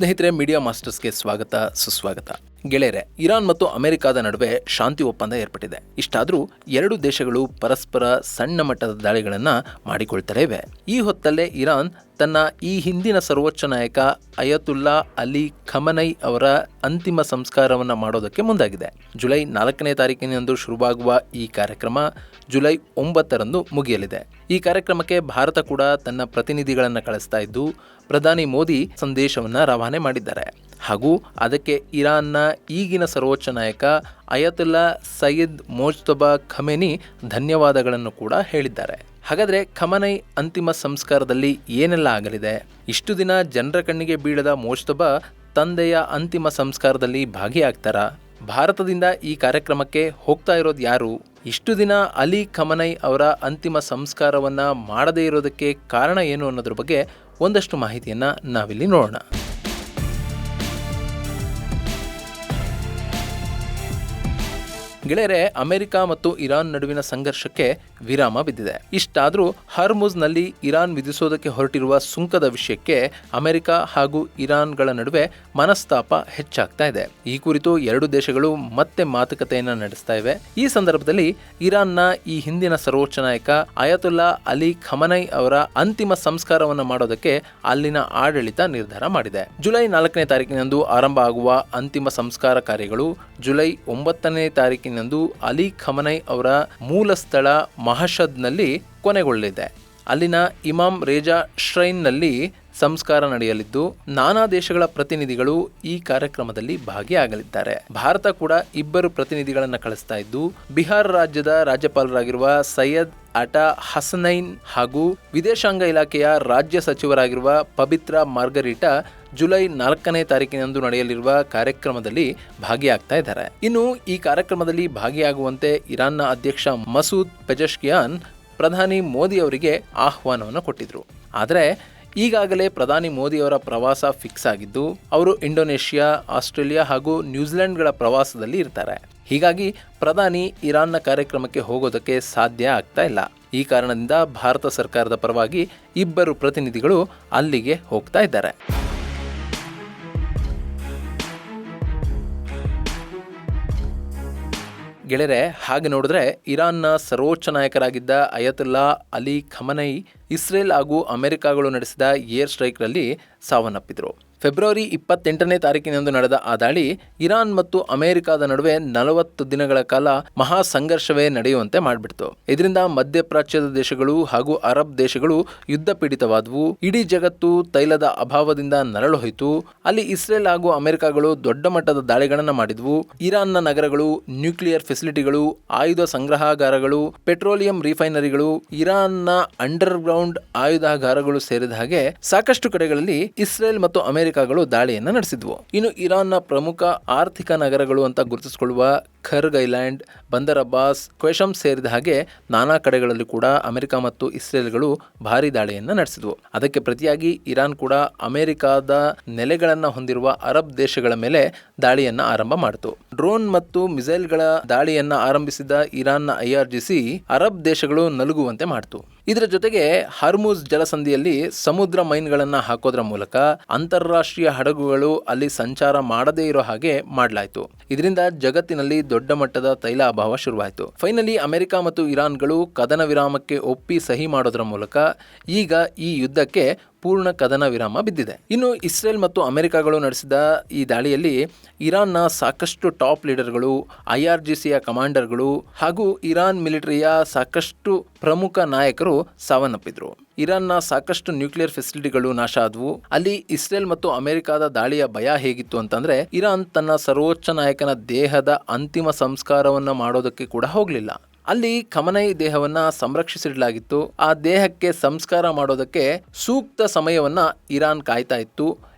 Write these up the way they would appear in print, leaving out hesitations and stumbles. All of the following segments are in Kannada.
ಸ್ನೇಹಿತರೆ, ಮೀಡಿಯಾ ಮಾಸ್ಟರ್ಸ್ಗೆ ಸ್ವಾಗತ ಸುಸ್ವಾಗತ. ಗೆಳೆಯರೆ, ಇರಾನ್ ಮತ್ತು ಅಮೆರಿಕದ ನಡುವೆ ಶಾಂತಿ ಒಪ್ಪಂದ ಏರ್ಪಟ್ಟಿದೆ. ಇಷ್ಟಾದರೂ ಎರಡು ದೇಶಗಳು ಪರಸ್ಪರ ಸಣ್ಣ ಮಟ್ಟದ ದಾಳಿಗಳನ್ನು ಮಾಡಿಕೊಳ್ತಲೇ ಇವೆ. ಈ ಹೊತ್ತಲ್ಲೇ ಇರಾನ್ ತನ್ನ ಈ ಹಿಂದಿನ ಸರ್ವೋಚ್ಚ ನಾಯಕ ಅಯತುಲ್ಲಾ ಅಲಿ ಖಮನೈ ಅವರ ಅಂತಿಮ ಸಂಸ್ಕಾರವನ್ನು ಮಾಡೋದಕ್ಕೆ ಮುಂದಾಗಿದೆ. ಜುಲೈ 4ನೇ ತಾರೀಕಿನಂದು ಶುರುವಾಗುವ ಈ ಕಾರ್ಯಕ್ರಮ ಜುಲೈ 9ರಂದು ಮುಗಿಯಲಿದೆ. ಈ ಕಾರ್ಯಕ್ರಮಕ್ಕೆ ಭಾರತ ಕೂಡ ತನ್ನ ಪ್ರತಿನಿಧಿಗಳನ್ನು ಕಳಿಸ್ತಾ ಇದ್ದು, ಪ್ರಧಾನಿ ಮೋದಿ ಸಂದೇಶವನ್ನು ರವಾನೆ ಮಾಡಿದ್ದಾರೆ. ಹಾಗೂ ಅದಕ್ಕೆ ಇರಾನ್ನ ಈಗಿನ ಸರ್ವೋಚ್ಚ ನಾಯಕ ಅಯತುಲ್ಲಾ ಸಯ್ಯದ್ ಮೊಜ್ತಬಾ ಖಮೇನಿ ಧನ್ಯವಾದಗಳನ್ನು ಕೂಡ ಹೇಳಿದ್ದಾರೆ. ಹಾಗಾದರೆ ಖಮನೈ ಅಂತಿಮ ಸಂಸ್ಕಾರದಲ್ಲಿ ಏನೆಲ್ಲ ಆಗಲಿದೆ? ಇಷ್ಟು ದಿನ ಜನರ ಕಣ್ಣಿಗೆ ಬೀಳದ ಮೊಜ್ತಬಾ ತಂದೆಯ ಅಂತಿಮ ಸಂಸ್ಕಾರದಲ್ಲಿ ಭಾಗಿಯಾಗ್ತಾರಾ? ಭಾರತದಿಂದ ಈ ಕಾರ್ಯಕ್ರಮಕ್ಕೆ ಹೋಗ್ತಾ ಇರೋದು ಯಾರು? ಇಷ್ಟು ದಿನ ಅಲಿ ಖಮನೈ ಅವರ ಅಂತಿಮ ಸಂಸ್ಕಾರವನ್ನು ಮಾಡದೇ ಇರೋದಕ್ಕೆ ಕಾರಣ ಏನು ಅನ್ನೋದ್ರ ಬಗ್ಗೆ ಒಂದಷ್ಟು ಮಾಹಿತಿಯನ್ನು ನಾವಿಲ್ಲಿ ನೋಡೋಣ. ಗೆಳೆಯರೆ, ಅಮೆರಿಕ ಮತ್ತು ಇರಾನ್ ನಡುವಿನ ಸಂಘರ್ಷಕ್ಕೆ ವಿರಾಮ ಬಿದ್ದಿದೆ. ಇಷ್ಟಾದರೂ ಹರ್ಮುಜ್ನಲ್ಲಿ ಇರಾನ್ ವಿಧಿಸೋದಕ್ಕೆ ಹೊರಟಿರುವ ಸುಂಕದ ವಿಷಯಕ್ಕೆ ಅಮೆರಿಕ ಹಾಗೂ ಇರಾನ್ಗಳ ನಡುವೆ ಮನಸ್ತಾಪ ಹೆಚ್ಚಾಗ್ತಾ ಇದೆ. ಈ ಕುರಿತು ಎರಡು ದೇಶಗಳು ಮತ್ತೆ ಮಾತುಕತೆಯನ್ನು ನಡೆಸ್ತಾ ಇವೆ. ಈ ಸಂದರ್ಭದಲ್ಲಿ ಇರಾನ್ನ ಈ ಹಿಂದಿನ ಸರ್ವೋಚ್ಚ ನಾಯಕ ಅಯತುಲ್ಲಾ ಅಲಿ ಖಮನೈ ಅವರ ಅಂತಿಮ ಸಂಸ್ಕಾರವನ್ನು ಮಾಡೋದಕ್ಕೆ ಅಲ್ಲಿನ ಆಡಳಿತ ನಿರ್ಧಾರ ಮಾಡಿದೆ. ಜುಲೈ 4ನೇ ತಾರೀಕಿನಂದು ಆರಂಭ ಆಗುವ ಅಂತಿಮ ಸಂಸ್ಕಾರ ಕಾರ್ಯಗಳು ಜುಲೈ 9ನೇ ತಾರೀಕಿನಂದು ಅಲಿ ಖಮನೈ ಅವರ ಮೂಲ ಸ್ಥಳ ಮಹಷದ್ನಲ್ಲಿ ಕೊನೆಗೊಳ್ಳಲಿದೆ. ಅಲ್ಲಿನ ಇಮಾಮ್ ರೇಜಾ ಶ್ರೈನ್ನಲ್ಲಿ ಸಂಸ್ಕಾರ ನಡೆಯಲಿದ್ದು, ನಾನಾ ದೇಶಗಳ ಪ್ರತಿನಿಧಿಗಳು ಈ ಕಾರ್ಯಕ್ರಮದಲ್ಲಿ ಭಾಗಿಯಾಗಲಿದ್ದಾರೆ. ಭಾರತ ಕೂಡ ಇಬ್ಬರು ಪ್ರತಿನಿಧಿಗಳನ್ನು ಕಳಿಸ್ತಾ ಇದ್ದು, ಬಿಹಾರ ರಾಜ್ಯದ ರಾಜ್ಯಪಾಲರಾಗಿರುವ ಸೈಯದ್ ಅಟಾ ಹಸನೈನ್ ಹಾಗೂ ವಿದೇಶಾಂಗ ಇಲಾಖೆಯ ರಾಜ್ಯ ಸಚಿವರಾಗಿರುವ ಪಬಿತ್ರಾ ಮಾರ್ಗರಿಟಾ ಜುಲೈ 4ನೇ ತಾರೀಕಿನಂದು ನಡೆಯಲಿರುವ ಕಾರ್ಯಕ್ರಮದಲ್ಲಿ ಭಾಗಿಯಾಗ್ತಾ ಇದ್ದಾರೆ. ಇನ್ನು ಈ ಕಾರ್ಯಕ್ರಮದಲ್ಲಿ ಭಾಗಿಯಾಗುವಂತೆ ಇರಾನ್ನ ಅಧ್ಯಕ್ಷ ಮಸೂದ್ ಪೆಜೆಶ್ಕಿಯಾನ್ ಪ್ರಧಾನಿ ಮೋದಿ ಅವರಿಗೆ ಆಹ್ವಾನವನ್ನು ಕೊಟ್ಟಿದ್ರು. ಆದರೆ ಈಗಾಗಲೇ ಪ್ರಧಾನಿ ಮೋದಿಯವರ ಪ್ರವಾಸ ಫಿಕ್ಸ್ ಆಗಿದ್ದು, ಅವರು ಇಂಡೋನೇಷ್ಯಾ, ಆಸ್ಟ್ರೇಲಿಯಾ ಹಾಗೂ ನ್ಯೂಜಿಲೆಂಡ್ಗಳ ಪ್ರವಾಸದಲ್ಲಿ ಇರ್ತಾರೆ. ಹೀಗಾಗಿ ಪ್ರಧಾನಿ ಇರಾನ್ನ ಕಾರ್ಯಕ್ರಮಕ್ಕೆ ಹೋಗೋದಕ್ಕೆ ಸಾಧ್ಯ ಆಗ್ತಾ ಇಲ್ಲ. ಈ ಕಾರಣದಿಂದ ಭಾರತ ಸರ್ಕಾರದ ಪರವಾಗಿ ಇಬ್ಬರು ಪ್ರತಿನಿಧಿಗಳು ಅಲ್ಲಿಗೆ ಹೋಗ್ತಾ ಇದ್ದಾರೆ. ಗೆಳೆಯರೆ, ಹಾಗೆ ನೋಡಿದ್ರೆ ಇರಾನ್ನ ಸರ್ವೋಚ್ಚ ನಾಯಕರಾಗಿದ್ದ ಅಯತುಲ್ಲಾ ಅಲಿ ಖಮನೈ ಇಸ್ರೇಲ್ ಹಾಗೂ ಅಮೆರಿಕಗಳು ನಡೆಸಿದ ಏರ್ ಸ್ಟ್ರೈಕ್ನಲ್ಲಿ ಸಾವನ್ನಪ್ಪಿದ್ರು. ಫೆಬ್ರವರಿ 28ನೇ ತಾರೀಕಿನಂದು ನಡೆದ ಆ ದಾಳಿ ಇರಾನ್ ಮತ್ತು ಅಮೆರಿಕದ ನಡುವೆ 40 ದಿನಗಳ ಕಾಲ ಮಹಾ ಸಂಘರ್ಷವೇ ನಡೆಯುವಂತೆ ಮಾಡಿಬಿಡ್ತು. ಇದರಿಂದ ಮಧ್ಯಪ್ರಾಚ್ಯದ ದೇಶಗಳು ಹಾಗೂ ಅರಬ್ ದೇಶಗಳು ಯುದ್ಧ ಪೀಡಿತವಾದವು. ಇಡೀ ಜಗತ್ತು ತೈಲದ ಅಭಾವದಿಂದ ನರಳು ಹೋಯಿತು. ಅಲ್ಲಿ ಇಸ್ರೇಲ್ ಹಾಗೂ ಅಮೆರಿಕಗಳು ದೊಡ್ಡ ಮಟ್ಟದ ದಾಳಿಗಳನ್ನು ಮಾಡಿದ್ವು. ಇರಾನ್ನ ನಗರಗಳು, ನ್ಯೂಕ್ಲಿಯರ್ ಫೆಸಿಲಿಟಿಗಳು, ಆಯುಧ ಸಂಗ್ರಹಾಗಾರಗಳು, ಪೆಟ್ರೋಲಿಯಂ ರಿಫೈನರಿಗಳು, ಇರಾನ್ನ ಅಂಡರ್ ಗ್ರೌಂಡ್ ಆಯುಧಾಗಾರಗಳು ಸೇರಿದ ಹಾಗೆ ಸಾಕಷ್ಟು ಕಡೆಗಳಲ್ಲಿ ಇಸ್ರೇಲ್ ಮತ್ತು ಅಮೆರಿಕಗಳು ದಾಳಿಯನ್ನು ನಡೆಸಿದ್ವು. ಇನ್ನು ಇರಾನ್ನ ಪ್ರಮುಖ ಆರ್ಥಿಕ ನಗರಗಳು ಅಂತ ಗುರುತಿಸಿಕೊಳ್ಳುವ ಖರ್ಗ್ ಐಲ್ಯಾಂಡ್, ಬಂದರ್ ಅಬ್ಬಾಸ್, ಕ್ವೆಶಮ್ ಸೇರಿದ ಹಾಗೆ ನಾನಾ ಕಡೆಗಳಲ್ಲಿ ಕೂಡ ಅಮೆರಿಕ ಮತ್ತು ಇಸ್ರೇಲ್ಗಳು ಭಾರಿ ದಾಳಿಯನ್ನು ನಡೆಸಿದ್ವು. ಅದಕ್ಕೆ ಪ್ರತಿಯಾಗಿ ಇರಾನ್ ಕೂಡ ಅಮೆರಿಕದ ನೆಲೆಗಳನ್ನು ಹೊಂದಿರುವ ಅರಬ್ ದೇಶಗಳ ಮೇಲೆ ದಾಳಿಯನ್ನು ಆರಂಭ ಮಾಡಿತು. ಡ್ರೋನ್ ಮತ್ತು ಮಿಸೈಲ್ಗಳ ದಾಳಿಯನ್ನು ಆರಂಭಿಸಿದ ಇರಾನ್ನ IRGC ಅರಬ್ ದೇಶಗಳು ನಲುಗುವಂತೆ ಮಾಡಿತು. ಇದರ ಜೊತೆಗೆ ಹರ್ಮುಜ್ ಜಲಸಂಧಿಯಲ್ಲಿ ಸಮುದ್ರ ಮೈನ್ಗಳನ್ನು ಹಾಕೋದ್ರ ಮೂಲಕ ಅಂತಾರಾಷ್ಟ್ರೀಯ ಹಡಗುಗಳು ಅಲ್ಲಿ ಸಂಚಾರ ಮಾಡದೇ ಇರೋ ಹಾಗೆ ಮಾಡಲಾಯಿತು. ಇದರಿಂದ ಜಗತ್ತಿನಲ್ಲಿ ದೊಡ್ಡ ಮಟ್ಟದ ತೈಲ ಅಭಾವ ಶುರುವಾಯಿತು. ಫೈನಲಿ ಅಮೆರಿಕ ಮತ್ತು ಇರಾನ್ಗಳು ಕದನ ವಿರಾಮಕ್ಕೆ ಒಪ್ಪಿ ಸಹಿ ಮಾಡೋದ್ರ ಮೂಲಕ ಈಗ ಈ ಯುದ್ಧಕ್ಕೆ ಪೂರ್ಣ ಕದನ ವಿರಾಮ ಬಿದ್ದಿದೆ. ಇನ್ನು ಇಸ್ರೇಲ್ ಮತ್ತು ಅಮೆರಿಕಗಳು ನಡೆಸಿದ ಈ ದಾಳಿಯಲ್ಲಿ ಇರಾನ್ನ ಸಾಕಷ್ಟು ಟಾಪ್ ಲೀಡರ್ಗಳು, IRGCಯ ಕಮಾಂಡರ್ಗಳು ಹಾಗೂ ಇರಾನ್ ಮಿಲಿಟರಿಯ ಸಾಕಷ್ಟು ಪ್ರಮುಖ ನಾಯಕರು ಸಾವನ್ನಪ್ಪಿದ್ರು. ಇರಾನ್ನ ಸಾಕಷ್ಟು ನ್ಯೂಕ್ಲಿಯರ್ ಫೆಸಿಲಿಟಿಗಳು ನಾಶ ಆದವು. ಅಲ್ಲಿ ಇಸ್ರೇಲ್ ಮತ್ತು ಅಮೆರಿಕದ ದಾಳಿಯ ಭಯ ಹೇಗಿತ್ತು ಅಂತಂದ್ರೆ, ಇರಾನ್ ತನ್ನ ಸರ್ವೋಚ್ಚ ನಾಯಕನ ದೇಹದ ಅಂತಿಮ ಸಂಸ್ಕಾರವನ್ನು ಮಾಡೋದಕ್ಕೆ ಕೂಡ ಹೋಗಲಿಲ್ಲ. ಅಲ್ಲಿ ಖಮನೈ ದೇಹವನ್ನ ಸಂರಕ್ಷಿಸಿಡಲಾಗಿತ್ತು. ಆ ದೇಹಕ್ಕೆ ಸಂಸ್ಕಾರ ಮಾಡೋದಕ್ಕೆ ಸೂಕ್ತ ಸಮಯವನ್ನ ಇರಾನ್ ಕಾಯ್ತಾ ಇತ್ತು.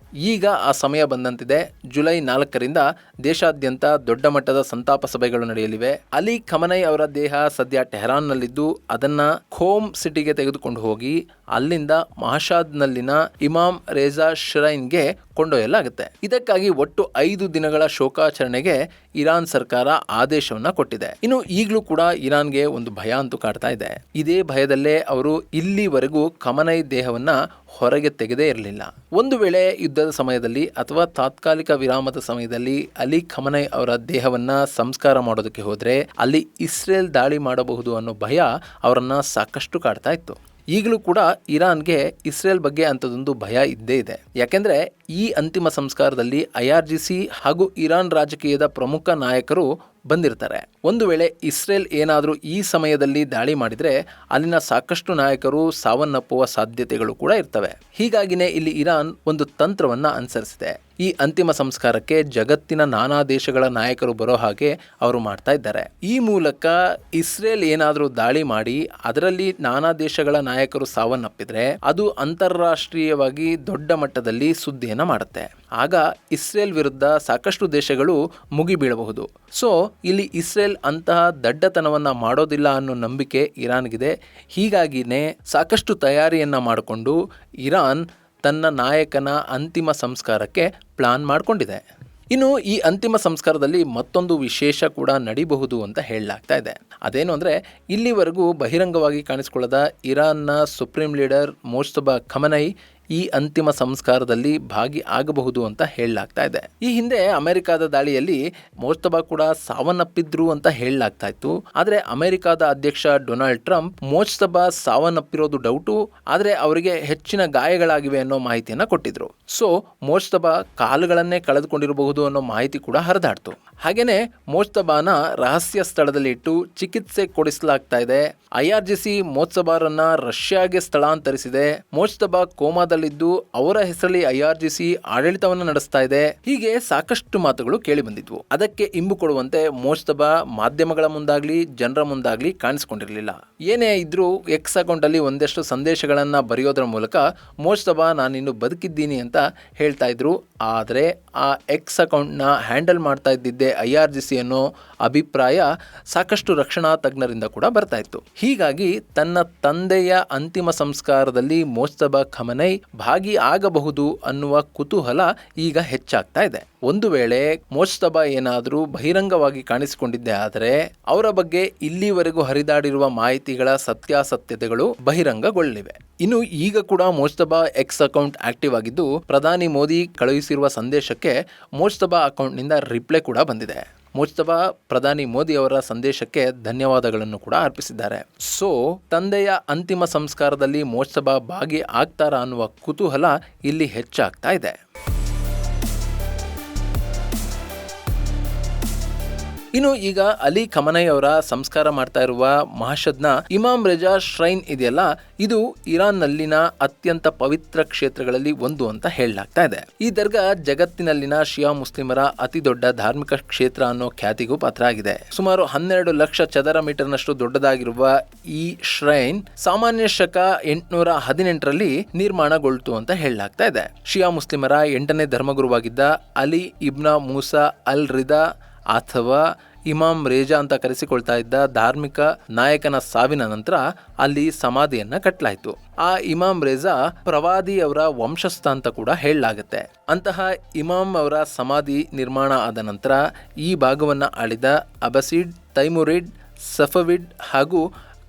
ಈಗ ಆ ಸಮಯ ಬಂದಂತಿದೆ. ಜುಲೈ 4ರಿಂದ ದೇಶಾದ್ಯಂತ ದೊಡ್ಡ ಮಟ್ಟದ ಸಂತಾಪ ಸಭೆಗಳು ನಡೆಯಲಿವೆ. ಅಲಿ ಖಮನೈ ಅವರ ದೇಹ ಸದ್ಯ ಟೆಹರಾನ್ನಲ್ಲಿದ್ದು, ಅದನ್ನ ಖೋಮ್ ಸಿಟಿಗೆ ತೆಗೆದುಕೊಂಡು ಹೋಗಿ ಅಲ್ಲಿಂದ ಮಹಷಾದ್ನಲ್ಲಿನ ಇಮಾಮ್ ರೇಜಾ ಶ್ರೈನ್ಗೆ ಕೊಂಡೊಯ್ಯಲಾಗುತ್ತೆ. ಇದಕ್ಕಾಗಿ ಒಟ್ಟು 5 ದಿನಗಳ ಶೋಕಾಚರಣೆಗೆ ಇರಾನ್ ಸರ್ಕಾರ ಆದೇಶವನ್ನ ಕೊಟ್ಟಿದೆ. ಇನ್ನು ಈಗಲೂ ಕೂಡ ಇರಾನ್ಗೆ ಒಂದು ಭಯ ಅಂತೂ ಕಾಡ್ತಾ ಇದೆ. ಇದೇ ಭಯದಲ್ಲೇ ಅವರು ಇಲ್ಲಿವರೆಗೂ ಖಮನೈ ದೇಹವನ್ನ ಹೊರಗೆ ತೆಗೆದೇ ಇರಲಿಲ್ಲ. ಒಂದು ವೇಳೆ ಯುದ್ಧದ ಸಮಯದಲ್ಲಿ ಅಥವಾ ತಾತ್ಕಾಲಿಕ ವಿರಾಮದ ಸಮಯದಲ್ಲಿ ಅಲಿ ಖಮನೈ ಅವರ ದೇಹವನ್ನ ಸಂಸ್ಕಾರ ಮಾಡೋದಕ್ಕೆ ಹೋದ್ರೆ ಅಲ್ಲಿ ಇಸ್ರೇಲ್ ದಾಳಿ ಮಾಡಬಹುದು ಅನ್ನೋ ಭಯ ಅವರನ್ನ ಸಾಕಷ್ಟು ಕಾಡ್ತಾ ಇತ್ತು. ಈಗಲೂ ಕೂಡ ಇರಾನ್ಗೆ ಇಸ್ರೇಲ್ ಬಗ್ಗೆ ಅಂಥದ್ದೊಂದು ಭಯ ಇದ್ದೇ ಇದೆ. ಯಾಕೆಂದ್ರೆ ಈ ಅಂತಿಮ ಸಂಸ್ಕಾರದಲ್ಲಿ IRGC ಹಾಗೂ ಇರಾನ್ ರಾಜಕೀಯದ ಪ್ರಮುಖ ನಾಯಕರು ಬಂದಿರ್ತಾರೆ. ಒಂದು ವೇಳೆ ಇಸ್ರೇಲ್ ಏನಾದರೂ ಈ ಸಮಯದಲ್ಲಿ ದಾಳಿ ಮಾಡಿದರೆ ಅಲ್ಲಿನ ಸಾಕಷ್ಟು ನಾಯಕರು ಸಾವನ್ನಪ್ಪುವ ಸಾಧ್ಯತೆಗಳು ಕೂಡ ಇರ್ತವೆ. ಹೀಗಾಗಿನೇ ಇಲ್ಲಿ ಇರಾನ್ ಒಂದು ತಂತ್ರವನ್ನು ಅನುಸರಿಸಿದೆ. ಈ ಅಂತಿಮ ಸಂಸ್ಕಾರಕ್ಕೆ ಜಗತ್ತಿನ ನಾನಾ ದೇಶಗಳ ನಾಯಕರು ಬರೋ ಹಾಗೆ ಅವರು ಮಾಡ್ತಾ ಇದ್ದಾರೆ. ಈ ಮೂಲಕ ಇಸ್ರೇಲ್ ಏನಾದರೂ ದಾಳಿ ಮಾಡಿ ಅದರಲ್ಲಿ ನಾನಾ ದೇಶಗಳ ನಾಯಕರು ಸಾವನ್ನಪ್ಪಿದ್ರೆ ಅದು ಅಂತಾರಾಷ್ಟ್ರೀಯವಾಗಿ ದೊಡ್ಡ ಮಟ್ಟದಲ್ಲಿ ಸುದ್ದಿಯನ್ನು ಮಾಡುತ್ತೆ. ಆಗ ಇಸ್ರೇಲ್ ವಿರುದ್ಧ ಸಾಕಷ್ಟು ದೇಶಗಳು ಮುಗಿಬೀಳಬಹುದು. ಸೊ ಇಲ್ಲಿ ಇಸ್ರೇಲ್ ಅಂತಹ ದಡ್ಡತನವನ್ನು ಮಾಡೋದಿಲ್ಲ ಅನ್ನೋ ನಂಬಿಕೆ ಇರಾನ್ಗಿದೆ. ಹೀಗಾಗಿನೇ ಸಾಕಷ್ಟು ತಯಾರಿಯನ್ನು ಮಾಡಿಕೊಂಡು ಇರಾನ್ ತನ್ನ ನಾಯಕನ ಅಂತಿಮ ಸಂಸ್ಕಾರಕ್ಕೆ ಪ್ಲಾನ್ ಮಾಡಿಕೊಂಡಿದೆ. ಇನ್ನು ಈ ಅಂತಿಮ ಸಂಸ್ಕಾರದಲ್ಲಿ ಮತ್ತೊಂದು ವಿಶೇಷ ಕೂಡ ನಡೀಬಹುದು ಅಂತ ಹೇಳಲಾಗ್ತಾ ಇದೆ. ಅದೇನು ಅಂದರೆ ಇಲ್ಲಿವರೆಗೂ ಬಹಿರಂಗವಾಗಿ ಕಾಣಿಸಿಕೊಳ್ಳದ ಇರಾನ್ನ ಸುಪ್ರೀಂ ಲೀಡರ್ ಮೋಜ್ತಬಾ ಖಮನೈ ಈ ಅಂತಿಮ ಸಂಸ್ಕಾರದಲ್ಲಿ ಭಾಗಿ ಆಗಬಹುದು ಅಂತ ಹೇಳಲಾಗ್ತಾ ಇದೆ. ಈ ಹಿಂದೆ ಅಮೆರಿಕದ ದಾಳಿಯಲ್ಲಿ ಮೋಜ್ತಬಾ ಕೂಡ ಸಾವನ್ನಪ್ಪಿದ್ರು ಅಂತ ಹೇಳಲಾಗ್ತಾ ಇತ್ತು. ಆದರೆ ಅಮೆರಿಕದ ಅಧ್ಯಕ್ಷ ಡೊನಾಲ್ಡ್ ಟ್ರಂಪ್ ಮೋಜ್ತಬಾ ಸಾವನ್ನಪ್ಪಿರೋದು ಡೌಟು, ಆದರೆ ಅವರಿಗೆ ಹೆಚ್ಚಿನ ಗಾಯಗಳಾಗಿವೆ ಅನ್ನೋ ಮಾಹಿತಿಯನ್ನು ಕೊಟ್ಟಿದ್ರು. ಸೊ ಮೋಜ್ತಬಾ ಕಾಲುಗಳನ್ನೇ ಕಳೆದುಕೊಂಡಿರಬಹುದು ಅನ್ನೋ ಮಾಹಿತಿ ಕೂಡ ಹರಿದಾಡ್ತು. ಹಾಗೇನೆ ಮೋಜ್ತಬಾನ ರಹಸ್ಯ ಸ್ಥಳದಲ್ಲಿ ಇಟ್ಟು ಚಿಕಿತ್ಸೆ ಕೊಡಿಸಲಾಗ್ತಾ ಇದೆ. IRGC ಮೋಜ್ತಬಾರನ್ನ ರಷ್ಯಾಗೆ ಸ್ಥಳಾಂತರಿಸಿದೆ. ಮೋಜ್ತಬಾ ಕೋಮಾದಲ್ಲಿದ್ದು ಅವರ ಹೆಸರಲ್ಲಿ IRGC ಆಡಳಿತವನ್ನು ನಡೆಸ್ತಾ ಇದೆ. ಹೀಗೆ ಸಾಕಷ್ಟು ಮಾತುಗಳು ಕೇಳಿ ಬಂದಿದ್ವು. ಅದಕ್ಕೆ ಇಂಬು ಕೊಡುವಂತೆ ಮೋಜ್ತಬಾ ಮಾಧ್ಯಮಗಳ ಮುಂದಾಗ್ಲಿ ಜನರ ಮುಂದಾಗ್ಲಿ ಕಾಣಿಸ್ಕೊಂಡಿರಲಿಲ್ಲ. ಏನೇ ಇದ್ರೂ ಎಕ್ಸ್ ಅಕೌಂಟ್ ಅಲ್ಲಿ ಒಂದಷ್ಟು ಸಂದೇಶಗಳನ್ನ ಬರೆಯೋದ್ರ ಮೂಲಕ ಮೋಜ್ತಬಾ ನಾನಿನ್ನು ಬದುಕಿದ್ದೀನಿ ಅಂತ ಹೇಳ್ತಾ ಇದ್ರು. ಆದರೆ ಆ ಎಕ್ಸ್ ಅಕೌಂಟ್ನ ಹ್ಯಾಂಡಲ್ ಮಾಡ್ತಾ ಇದ್ದಿದ್ದೆ IRGC ಅನ್ನೋ ಅಭಿಪ್ರಾಯ ಸಾಕಷ್ಟು ರಕ್ಷಣಾ ತಜ್ಞರಿಂದ ಕೂಡ ಬರ್ತಾ ಇತ್ತು. ಹೀಗಾಗಿ ತನ್ನ ತಂದೆಯ ಅಂತಿಮ ಸಂಸ್ಕಾರದಲ್ಲಿ ಮೋಜ್ತಬಾ ಖಮನೈ ಭಾಗಿ ಆಗಬಹುದು ಅನ್ನುವ ಕುತೂಹಲ ಈಗ ಹೆಚ್ಚಾಗ್ತಾ ಇದೆ. ಒಂದು ವೇಳೆ ಮೋಜ್ತಬಾ ಏನಾದರೂ ಬಹಿರಂಗವಾಗಿ ಕಾಣಿಸಿಕೊಂಡಿದ್ದೆ ಆದರೆ ಅವರ ಬಗ್ಗೆ ಇಲ್ಲಿವರೆಗೂ ಹರಿದಾಡಿರುವ ಮಾಹಿತಿಗಳ ಸತ್ಯಾಸತ್ಯತೆಗಳು ಬಹಿರಂಗಗೊಳ್ಳಲಿವೆ. ಇನ್ನು ಈಗ ಕೂಡ ಮೋಜ್ತಬಾ ಎಕ್ಸ್ ಅಕೌಂಟ್ ಆಕ್ಟಿವ್ ಆಗಿದ್ದು ಪ್ರಧಾನಿ ಮೋದಿ ಕಳುಹಿಸಿರುವ ಸಂದೇಶಕ್ಕೆ ಮೋಜ್ತಬಾ ಅಕೌಂಟ್ನಿಂದ ರಿಪ್ಲೈ ಕೂಡ ಬಂದಿದೆ. ಮೋಜ್ತಬಾ ಪ್ರಧಾನಿ ಮೋದಿ ಅವರ ಸಂದೇಶಕ್ಕೆ ಧನ್ಯವಾದಗಳನ್ನು ಕೂಡ ಅರ್ಪಿಸಿದ್ದಾರೆ. ಸೊ ತಂದೆಯ ಅಂತಿಮ ಸಂಸ್ಕಾರದಲ್ಲಿ ಮೋಜ್ತಬಾ ಭಾಗಿ ಆಗ್ತಾರಾ ಅನ್ನುವ ಕುತೂಹಲ ಇಲ್ಲಿ ಹೆಚ್ಚಾಗ್ತಾ ಇದೆ. ಇನ್ನು ಈಗ ಅಲಿ ಖಮನೈ ಅವರ ಸಂಸ್ಕಾರ ಮಾಡ್ತಾ ಇರುವ ಮಹಷದ್ನ ಇಮಾಮ್ ರೆಜಾ ಶ್ರೈನ್ ಇದೆಯಲ್ಲ, ಇದು ಇರಾನ್ನಲ್ಲಿನ ಅತ್ಯಂತ ಪವಿತ್ರ ಕ್ಷೇತ್ರಗಳಲ್ಲಿ ಒಂದು ಅಂತ ಹೇಳಲಾಗ್ತಾ ಇದೆ. ಈ ದರ್ಗಾ ಜಗತ್ತಿನಲ್ಲಿನ ಶಿಯಾ ಮುಸ್ಲಿಮರ ಅತಿ ದೊಡ್ಡ ಧಾರ್ಮಿಕ ಕ್ಷೇತ್ರ ಅನ್ನೋ ಖ್ಯಾತಿಗೂ ಪಾತ್ರ ಆಗಿದೆ. ಸುಮಾರು 12 ಲಕ್ಷ ಚದರ ಮೀಟರ್ನಷ್ಟು ದೊಡ್ಡದಾಗಿರುವ ಈ ಶ್ರೈನ್ ಸಾಮಾನ್ಯ ಶಕ 818ರಲ್ಲಿ ನಿರ್ಮಾಣಗೊಳ್ತು ಅಂತ ಹೇಳಲಾಗ್ತಾ ಇದೆ. ಶಿಯಾ ಮುಸ್ಲಿಮರ 8ನೇ ಧರ್ಮಗುರುವಾಗಿದ್ದ ಅಲಿ ಇಬ್ನ ಮೂಸಾ ಅಲ್ ರಿದಾ ಅಥವಾ ಇಮಾಮ್ ರೇಜಾ ಅಂತ ಕರೆಸಿಕೊಳ್ತಾ ಇದ್ದ ಧಾರ್ಮಿಕ ನಾಯಕನ ಸಾವಿನ ನಂತರ ಅಲ್ಲಿ ಸಮಾಧಿಯನ್ನ ಕಟ್ಟಲಾಯಿತು. ಆ ಇಮಾಮ್ ರೇಜಾ ಪ್ರವಾದಿ ಅವರ ವಂಶಸ್ಥ ಅಂತ ಕೂಡ ಹೇಳಲಾಗುತ್ತೆ. ಅಂತಹ ಇಮಾಮ್ ಅವರ ಸಮಾಧಿ ನಿರ್ಮಾಣ ಆದ ನಂತರ ಈ ಭಾಗವನ್ನ ಆಳಿದ ಅಬಸಿಡ್, ತೈಮುರಿಡ್, ಸಫವಿಡ್ ಹಾಗೂ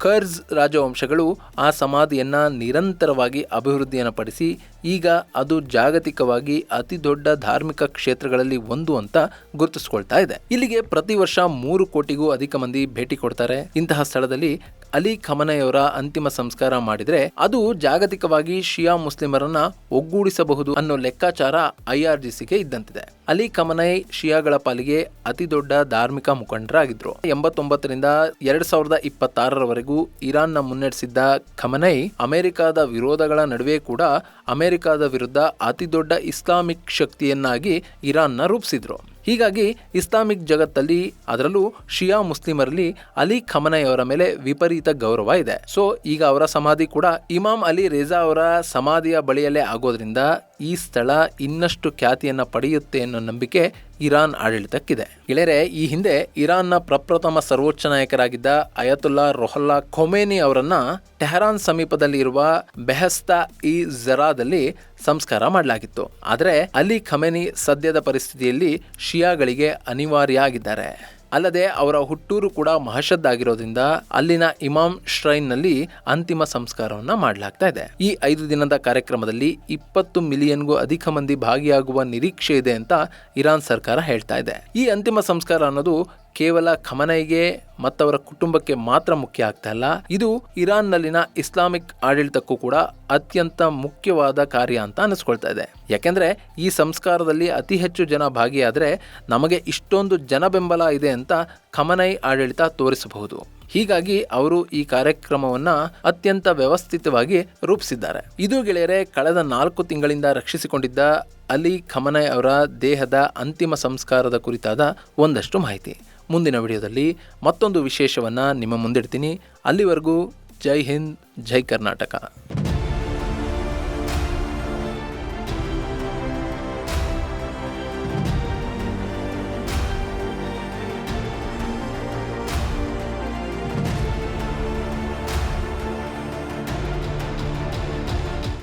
ಕರ್ಜ್ ರಾಜವಂಶಗಳು ಆ ಸಮಾಧಿಯನ್ನ ನಿರಂತರವಾಗಿ ಅಭಿವೃದ್ಧಿಯನ್ನು ಪಡಿಸಿ ಈಗ ಅದು ಜಾಗತಿಕವಾಗಿ ಅತಿ ದೊಡ್ಡ ಧಾರ್ಮಿಕ ಕ್ಷೇತ್ರಗಳಲ್ಲಿ ಒಂದು ಅಂತ ಗುರುತಿಸ್ಕೊಳ್ತಾ ಇದೆ. ಇಲ್ಲಿಗೆ ಪ್ರತಿ ವರ್ಷ 3 ಕೋಟಿಗೂ ಅಧಿಕ ಮಂದಿ ಭೇಟಿ ಕೊಡ್ತಾರೆ. ಇಂತಹ ಸ್ಥಳದಲ್ಲಿ ಅಲಿ ಖಮನೈ ಅವರ ಅಂತಿಮ ಸಂಸ್ಕಾರ ಮಾಡಿದ್ರೆ ಅದು ಜಾಗತಿಕವಾಗಿ ಶಿಯಾ ಮುಸ್ಲಿಮರನ್ನ ಒಗ್ಗೂಡಿಸಬಹುದು ಅನ್ನೋ ಲೆಕ್ಕಾಚಾರ IRGCಗೆ ಇದ್ದಂತಿದೆ. ಅಲಿ ಖಮನೈ ಶಿಯಾಗಳ ಪಾಲಿಗೆ ಅತಿ ದೊಡ್ಡ ಧಾರ್ಮಿಕ ಮುಖಂಡರಾಗಿದ್ರು. 89ರಿಂದ 2026ರವರೆಗೂ ಇರಾನ್ನ ಮುನ್ನಡೆಸಿದ್ದ ಖಮನೈ ಅಮೆರಿಕದ ವಿರೋಧಗಳ ನಡುವೆ ಕೂಡ ಅಮೆರಿಕದ ವಿರುದ್ಧ ಅತಿ ದೊಡ್ಡ ಇಸ್ಲಾಮಿಕ್ ಶಕ್ತಿಯನ್ನಾಗಿ ಇರಾನ್ನ ರೂಪಿಸಿದ್ರು. ಹೀಗಾಗಿ ಇಸ್ಲಾಮಿಕ್ ಜಗತ್ತಲ್ಲಿ ಅದರಲ್ಲೂ ಶಿಯಾ ಮುಸ್ಲಿಮರಲ್ಲಿ ಅಲಿ ಖಮನೈ ಅವರ ಮೇಲೆ ವಿಪರೀತ ಗೌರವ ಇದೆ. ಸೊ ಈಗ ಅವರ ಸಮಾಧಿ ಕೂಡ ಇಮಾಮ್ ಅಲಿ ರೇಜಾ ಅವರ ಸಮಾಧಿಯ ಬಳಿಯಲ್ಲೇ ಆಗೋದ್ರಿಂದ ಈ ಸ್ಥಳ ಇನ್ನಷ್ಟು ಖ್ಯಾತಿಯನ್ನು ಪಡೆಯುತ್ತೆ ಅನ್ನೋ ನಂಬಿಕೆ ಇರಾನ್ ಆಡಳಿತಕ್ಕಿದೆ. ಗೆಳೆಯರೆ, ಈ ಹಿಂದೆ ಇರಾನ್ನ ಪ್ರಪ್ರಥಮ ಸರ್ವೋಚ್ಚ ನಾಯಕರಾಗಿದ್ದ ಅಯತುಲ್ಲಾ ರುಹುಲ್ಲಾ ಖೊಮೇನಿ ಅವರನ್ನ ಟೆಹರಾನ್ ಸಮೀಪದಲ್ಲಿ ಇರುವ ಬೆಹಸ್ತಾ ಇ ಝರಾದಲ್ಲಿ ಸಂಸ್ಕಾರ ಮಾಡಲಾಗಿತ್ತು. ಆದರೆ ಅಲಿ ಖಮೇನಿ ಸದ್ಯದ ಪರಿಸ್ಥಿತಿಯಲ್ಲಿ ಶಿಯಾಗಳಿಗೆ ಅನಿವಾರ್ಯ ಆಗಿದ್ದಾರೆ. ಅಲ್ಲದೆ ಅವರ ಹುಟ್ಟೂರು ಕೂಡ ಮಹಷದ್ ಆಗಿರೋದ್ರಿಂದ ಅಲ್ಲಿನ ಇಮಾಮ್ ಶ್ರೈನ್ನಲ್ಲಿ ಅಂತಿಮ ಸಂಸ್ಕಾರವನ್ನ ಮಾಡಲಾಗ್ತಾ ಇದೆ. ಈ 5 ದಿನದ ಕಾರ್ಯಕ್ರಮದಲ್ಲಿ 20 ಮಿಲಿಯನ್ಗೂ ಅಧಿಕ ಮಂದಿ ಭಾಗಿಯಾಗುವ ನಿರೀಕ್ಷೆ ಇದೆ ಅಂತ ಇರಾನ್ ಸರ್ಕಾರ ಹೇಳ್ತಾ ಇದೆ. ಈ ಅಂತಿಮ ಸಂಸ್ಕಾರ ಅನ್ನೋದು ಕೇವಲ ಖಮನೈಗೆ ಮತ್ತವರ ಕುಟುಂಬಕ್ಕೆ ಮಾತ್ರ ಮುಖ್ಯ ಆಗ್ತಾ ಇಲ್ಲ, ಇದು ಇರಾನ್ನಲ್ಲಿನ ಇಸ್ಲಾಮಿಕ್ ಆಡಳಿತಕ್ಕೂ ಕೂಡ ಅತ್ಯಂತ ಮುಖ್ಯವಾದ ಕಾರ್ಯ ಅಂತ ಅನಿಸ್ಕೊಳ್ತಾ ಇದೆ. ಯಾಕೆಂದ್ರೆ ಈ ಸಂಸ್ಕಾರದಲ್ಲಿ ಅತಿ ಹೆಚ್ಚು ಜನ ಭಾಗಿಯಾದರೆ ನಮಗೆ ಇಷ್ಟೊಂದು ಜನ ಬೆಂಬಲ ಇದೆ ಅಂತ ಖಮನೈ ಆಡಳಿತ ತೋರಿಸಬಹುದು. ಹೀಗಾಗಿ ಅವರು ಈ ಕಾರ್ಯಕ್ರಮವನ್ನ ಅತ್ಯಂತ ವ್ಯವಸ್ಥಿತವಾಗಿ ರೂಪಿಸಿದ್ದಾರೆ. ಇದು ಗೆಳೆಯರೆ, ಕಳೆದ 4 ತಿಂಗಳಿಂದ ರಕ್ಷಿಸಿಕೊಂಡಿದ್ದ ಅಲಿ ಖಮನೈ ಅವರ ದೇಹದ ಅಂತಿಮ ಸಂಸ್ಕಾರದ ಕುರಿತಾದ ಒಂದಷ್ಟು ಮಾಹಿತಿ. ಮುಂದಿನ ವಿಡಿಯೋದಲ್ಲಿ ಮತ್ತೊಂದು ವಿಶೇಷವನ್ನು ನಿಮ್ಮ ಮುಂದಿಡ್ತೀನಿ. ಅಲ್ಲಿವರೆಗೂ ಜೈ ಹಿಂದ್, ಜೈ ಕರ್ನಾಟಕ.